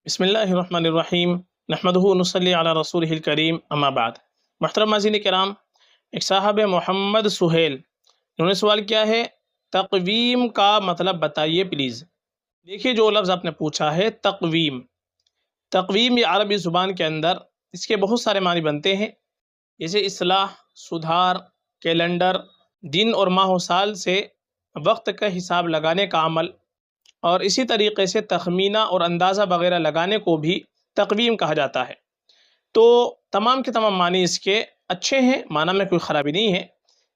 بسم اللہ الرحمن الرحیم نحمدہ ونصلی علی رسولہ الکریم اما بعد۔ محترم ناظرین کرام، ایک صاحب محمد سہیل انہوں نے سوال کیا ہے، تقویم کا مطلب بتائیے پلیز۔ دیکھیے جو لفظ آپ نے پوچھا ہے تقویم، تقویم یہ عربی زبان کے اندر اس کے بہت سارے معنی بنتے ہیں، جیسے اصلاح، سدھار، کیلنڈر، دن اور ماہ و سال سے وقت کا حساب لگانے کا عمل، اور اسی طریقے سے تخمینہ اور اندازہ وغیرہ لگانے کو بھی تقویم کہا جاتا ہے۔ تو تمام کے تمام معنی اس کے اچھے ہیں، معنی میں کوئی خرابی نہیں ہے۔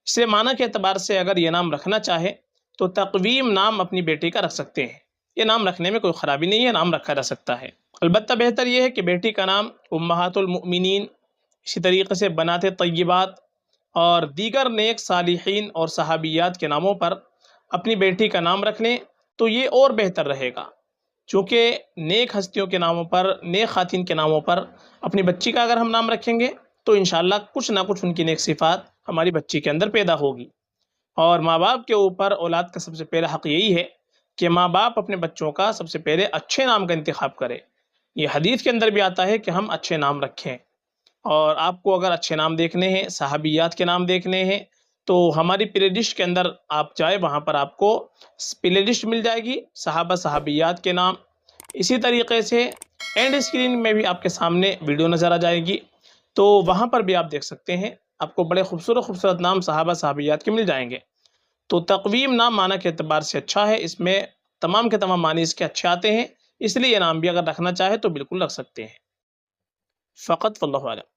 اس لیے معنی کے اعتبار سے اگر یہ نام رکھنا چاہے تو تقویم نام اپنی بیٹی کا رکھ سکتے ہیں، یہ نام رکھنے میں کوئی خرابی نہیں ہے، نام رکھا جا سکتا ہے۔ البتہ بہتر یہ ہے کہ بیٹی کا نام امہات المؤمنین، اسی طریقے سے بنات طیبات اور دیگر نیک صالحین اور صحابیات کے ناموں پر اپنی بیٹی کا نام رکھ لیں تو یہ اور بہتر رہے گا، چونکہ نیک ہستیوں کے ناموں پر، نیک خواتین کے ناموں پر اپنی بچی کا اگر ہم نام رکھیں گے تو انشاءاللہ کچھ نہ کچھ ان کی نیک صفات ہماری بچی کے اندر پیدا ہوگی۔ اور ماں باپ کے اوپر اولاد کا سب سے پہلا حق یہی ہے کہ ماں باپ اپنے بچوں کا سب سے پہلے اچھے نام کا انتخاب کرے۔ یہ حدیث کے اندر بھی آتا ہے کہ ہم اچھے نام رکھیں، اور آپ کو اگر اچھے نام دیکھنے ہیں، صحابیات کے نام دیکھنے ہیں، تو ہماری پلے لسٹ کے اندر آپ جائے، وہاں پر آپ کو پلے لسٹ مل جائے گی صحابہ صحابیات کے نام۔ اسی طریقے سے اینڈ اسکرین میں بھی آپ کے سامنے ویڈیو نظر آ جائے گی، تو وہاں پر بھی آپ دیکھ سکتے ہیں، آپ کو بڑے خوبصورت خوبصورت نام صحابہ صحابیات کے مل جائیں گے۔ تو تقویم نام معنی کے اعتبار سے اچھا ہے، اس میں تمام کے تمام معنی اس کے اچھے آتے ہیں، اس لیے یہ نام بھی اگر رکھنا چاہے تو بالکل رکھ سکتے ہیں۔ فقط واللہ اعلم۔